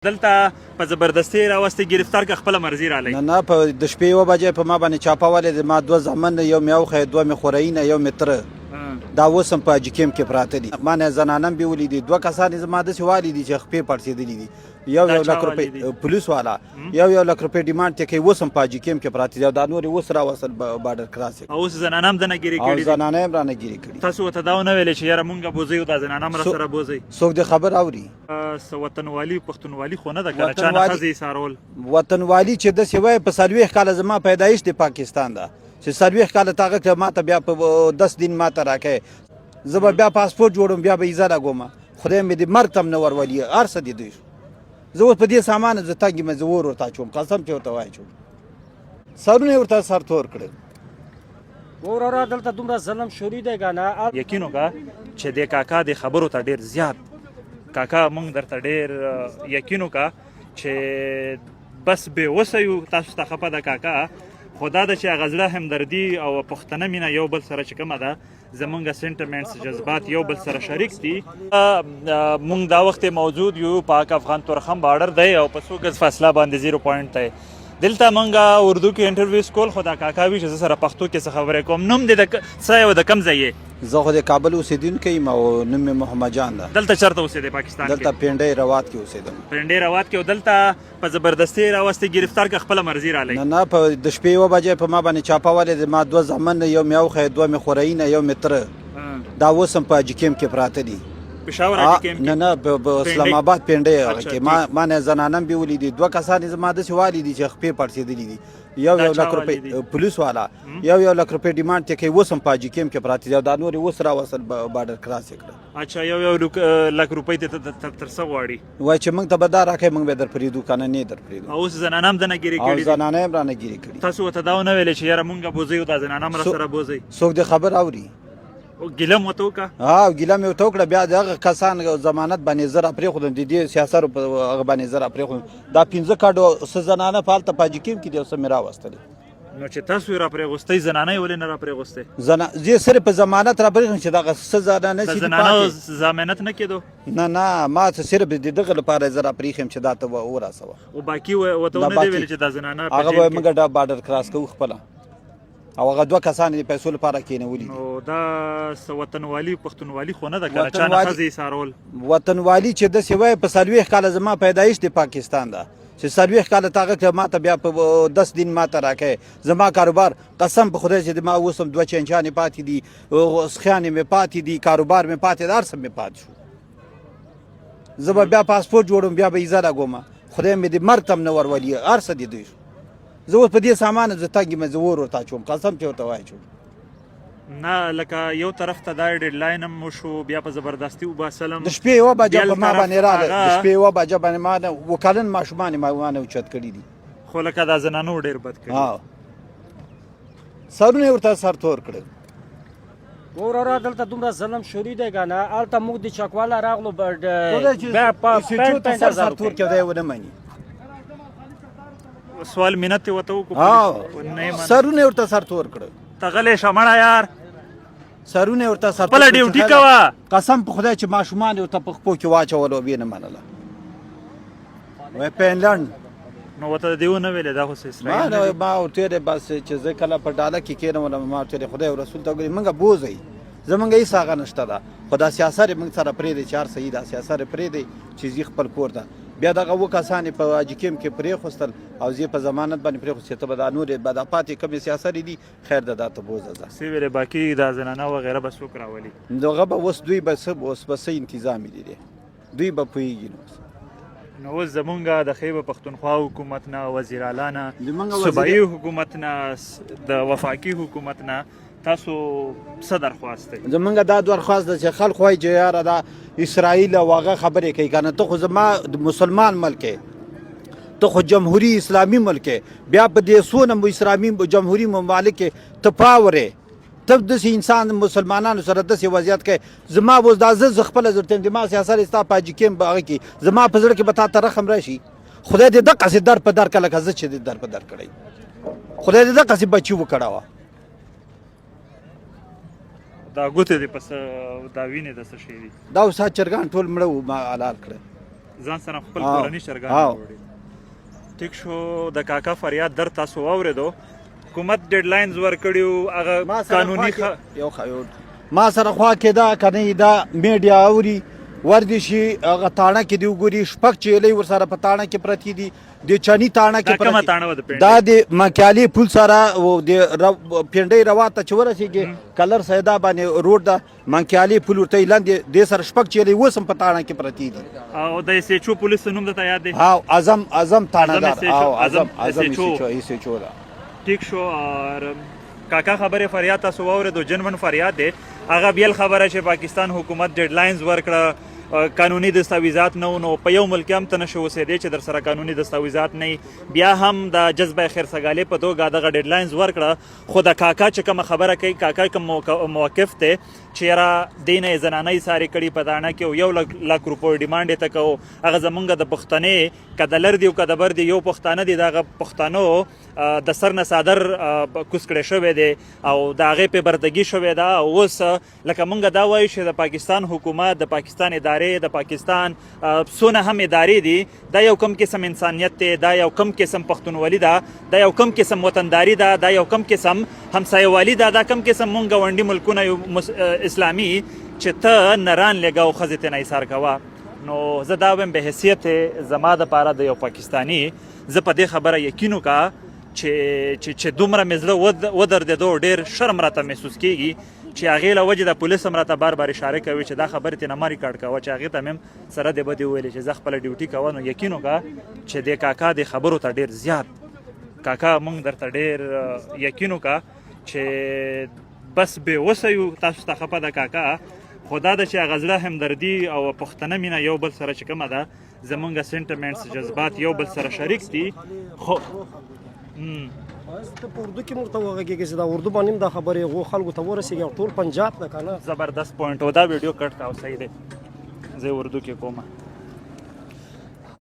دلته په زبردستي راوستي گرفتار که خپله مرضي رالی نه په د شپې 1 بجې په ما باندې چاپه ولې ما 2 زامن یو مې اوښی 2 مې خورینه یو مې تره دا اوس هم په حاجي کیمپ کې پراته دي ما نه زنانم بې ولیدي 2 کسان زما داسې والیدي چې خپې پړسېدلي دي یو لک روپۍ پولیس والا یو لک روپۍ ډیمانډ ته کوي اوس هم په حاجي کیمپ کې پراته دي او دا نور اوس راوصل بارډر کراس اوس زنانه هم دنه ګیرې کړي او زنانه هم رانه ګیرې کړي تاسو ورته دا ونه ویلې چې یاره مونږ بوځئ او دا زنانه هم راسره بوځئ څوک دې خبر اوري وطنوالي پښتونوالي خو نه ده که چا نه ښځې ایسارول وطنوالي چې داسې وایي په 40 کاله زما پیدایش د پاکستان ده چې 40 کاله تا هغه ما ته بیا په 10 دن ما ته راکړی زه به بیا پاسپورټ جوړم بیا به ایزه راګوم خدای مې دې مرګ ته هم نه ورولي هر څه دې دوی زه اوس په دې سامان زه تګ یم زه اور ورته اچوم قسم چې ورته واچوم سرونه یې ورته سر تور کړل وراره دلته دومره ظلم شروع دی که نه یقین وکړه چې د کاکا د خبرو ته ډېر زیات کاکا مونږ درته ډېر یقین وکړه چې بس بېوسه یو تاسو ته خفه ده کاکا خو دا ده چې هغه زړه همدردي او پښتنه مینه یو بل سره چې کومه ده زمونږ سینټیمنټس جذبات یو بل سره شریک دي مونږ دا وخت موجود یو پاک افغان تورخم بارډر دی او په 100 ګز فاصله باندې 0 پوینټ دی دلته مونږ اردو کې انټرویوز کول خو دا کاکا وي چې زه سره پښتو کې څه خبرې کوم نوم دې د څه یو د کوم ځای یې زه خو د کابل اوسېدونکی یم او نوم مې محمد جان ده دلته چېرته اوسېدی پاکستان کې دلته پنډۍ روات کې اوسېدم پنډۍ روات کې او دلته په زبردستي راوستي گرفتار که خپله مرضي رالی نه په د شپې 1 بجې په ما باندې چاپه ولې ما 2 زامن یو مې اوښی 2 مې خورینه یو مې تره دا اوس هم په حاجي کیمپ کې پراته دي پېښور حاجي کیمپ نه په اسلام آباد پنډۍ هغه کې ما نه زنانم بې ولیدي 2 کسان زما داسې والیدي چې خپې پړسېدلي دي یو لک روپۍ پولیس والا یو لک روپۍ ډیمانډ ته کوي اوس هم په حاجي کیمپ کې پراته دي او دا نور اوس راوصل بارډر کراس یې کړه اچھا یو لک روپۍ ته تر څه غواړي وایي چې موږ ته به دا راکړئ موږ به در پرېږدو که نه نه در پرېږدو اوس زنانه هم دنه ګیرې کړي او زنانه هم رانه ګیرې کړي تاسو ورته دا ونه ویلې چې یاره مونږ بوځئ او دا زنانه هم راسره بوځئ څوک دې خبر اوري ګیله مو ورته وکړه ګیله مې ورته وکړه بیا د هغه کسان ضمانت باندې زه راپرېښودم د دې سیاسرو په هغه باندې زه راپرېښودم دا 15 کاډو څه زنانه په هلته په حاجي کیمپ کې دي او څه مې راوستلې نو چې تاسو یې راپرېغوستئ زنانه یې ولې نه راپرېغوستئ زه صرف په ضمانت راپرېښودم چې دغه څه زنانه چې زنانه ضمانت نه کېدو نه ما صرف د دغه لپاره زه راپرېښیم چې دا ته ورسوه او باقي ورته ونه دې ویلې چې دا زنانه هغه به موږ دا بارډر کراس کوو خپله او هغه 2 کسان د پیسو لپاره کېنولي نو دا وطنوالي پښتونوالي خو نه ده که چا نه ښځې ایسارول وطنوالي چې داسې وایي په 40 کاله زما پیدایش د پاکستان ده چې 40 کاله تا هغه ما ته بیا په 10 دن ما ته راکړی زما کاروبار قسم په خدای چې ما اوس هم 2 چنچانې پاتې دي سخیانې مې پاتې دي کاروبار مې پاتې دی هر څه مې پاتې شو زه به بیا پاسپورټ جوړم بیا به ایزه راګوم خدای مې دې مرګ ته هم نه ورولي هر څه دې دوی زه اوس په دې سامان زه تګ یم زه اور ورته اچوم قسم چې ورته واچوم نه لکه یو طرف ته دا ډیډلاین هم وشو بیا په زبردستي وباسلم د شپې 1 بجه په ما باندې راغله د شپې 1 بجه باندې ما نه وکالن ماشومان ما وانه اوچت کړي دي خو لکه دا زنانو ډېر بد کړي سرونه ورته سر تور کړل وراره دلته دومره ظلم شروع دی که نه هلته موږ د چکواله راغلو بیا په سر تور کې دی ونه مني سوال منت ورته وکړو سرونه ورته سر تور کړل ته غلی شه مړه یار سرونه ورته سر خپله ډیوټي کوه قسم په خدای چې ماشومان ورته په خپو کې واچول او ویې نه منله وایي فنلنډ نو ورته دې ونه ویلې دا خو څه اسرائیل ما ورته ویلې بس چې زه کله په ډاله کې کېنولم ما ورته ویلې خدای او رسول ته وګورئ موږ بوځئ زمونږ هېڅ هغه نشته ده خو دا سیاست یې موږ سره پرېږدئ چې هر څه دا سیاست یې پرېږدئ چې ځي خپل کور ته بیا دغه 2 کسان یې په حاجي کیمپ کې پرېښوستل او زه په ضمانت باندې پرېښوست چې ته به دا نور به دا پاتې کومې سیاست دي خیر ده دا ته بوځه ځه څه ویلې باقي دا زنانه وغیره به څوک راولي دغه به اوس دوی به اوس به څه انتظامي دي دوی به پوهېږي نو اوس زمونږ د خیبر پښتونخوا حکومت نه وزیراعلی نه صوبایي حکومت نه د وفاقي حکومت نه تاسو څه درخواست دی زمونږ دا درخواست ده چې خلک وایي چې یاره دا اسرائیل او هغه خبرې کوي که نه ته خو زما مسلمان ملک یې ته خو جمهوري اسلامي ملک یې بیا په دې څونه اسلامي جمهوري ممالک کې ته پاور یې ته داسې انسان مسلمانانو سره داسې وضعیت کوي زما اوس دا زه خپله درته یم زما سیاست ستا په حاجي کیمپ هغه کې زما په زړه کې به تا ته رحم راشي خدای دې دقسې در په در کړه لکه زه چې دې در په در کړی خدای دې دقسې بچي وکړوه دا ګوتې دې پس دا وینې د څه شی دي دا اوس چرګان ټول مړه وو ما حلال کړه ځان سره خپل ها. کورني چرګان ها. راوړي. ټیک شو د کاکا فریاد در تاسو واورېدو. حکومت ډیډلاینز ورکړي هغه قانوني ما سره خوا کې دا کنه دا میډیا اوري وردی شي هغه تاڼه کې دی وګوري شپږ چیلې ورسره په تاڼه کې پرتی دي د چانی تاڼه دا کې کومه پرتی تاڼه وه د پنډۍ؟ دا د مکیالي پل سره او د پنډۍ روا ته چې ورسېږي کلر سیدا باندې روډ ده مکیالي پل ورته اعلان دی د سره شپږ چیلې اوس هم په تاڼه کې پرتی دي او د اس ایچ او پولیس نوم درته یاد دی؟ ها اعظم تاڼه‌دار او اعظم SHO ده. ٹھیک شو. اور کاکا خبره فریاد تاسو واورېدو جنون فریاد دی. هغه بیل خبره چې پاکستان حکومت ډیډلاینز ورکړه قانوني دستاویزات نه نو په یو ملک هم ته نشو اوسېدی چې در سره قانوني دستاویزات نه بیا هم د جذبه خیرسګالۍ په توګه دغه ډیډلاینز ورکړه. خو د کاکا چې کومه خبره کوي کاکا کوم موقف دی چې یاره دې نه یې زنانه ساري کړي په داڼه کې او 1 لک روپیو ډیمانډ یې ته کوو. هغه زمونږ د پښتنې که د لر دی او که د بر دی یو پښتانه دی دغه پښتنو د سر نه څادر کوز کړی شوی دی او د هغې پې بردګي شوې ده. او اوس لکه مونږ دا وایو چې د پاکستان حکومت د پاکستان ادارې د پاکستان څونه هم ادارې دي دا یو کم قسم انسانیت دی دا یو کم قسم پښتونولي ده دا یو کم قسم وطنداري ده دا یو کم قسم همسایهوالي ده دا کم قسم مونږ ګاونډي ملکونه یو اسلامي چې ته نران لږه او ښځې ته نه ایثار کوه. نو زه دا وایم به حیثیت زما دپاره د یو پاکستاني زه په دې خبره یقین وکړه چې دومره مې زړه ودردېدو ډېر شرم راته محسوس کېږي چې هغې له وجې د پولیس هم راته بار بار اشاره کوي چې دا خبرې ترې نه ما ریکارډ کوه چې هغې ته مې هم سره د بدې وویلې چې زه خپله ډیوټي کوه. نو یقین وکړه چې د کاکا د خبرو ته ډېر زیات کاکا مونږ درته ډېر یقین وکړه چې بس بې وسه یو تاسو ته خفه ده کاکا. خو دا ده چې هغه زړه همدردي او پښتنه مینه یو بل سره چې کومه ده زمونږ سینټمنټس جذبات یو بل سره شریک دي. خو ته په اردو کې موږ ته وغږېږې چې دا اردو باندې هم دا خبرې هغو خلکو ته ورسېږي او ټول پنجاب ته که نه زبردست پوینټ و دا ویډیو کټ کا او صحیح دی زه اردو کې کومه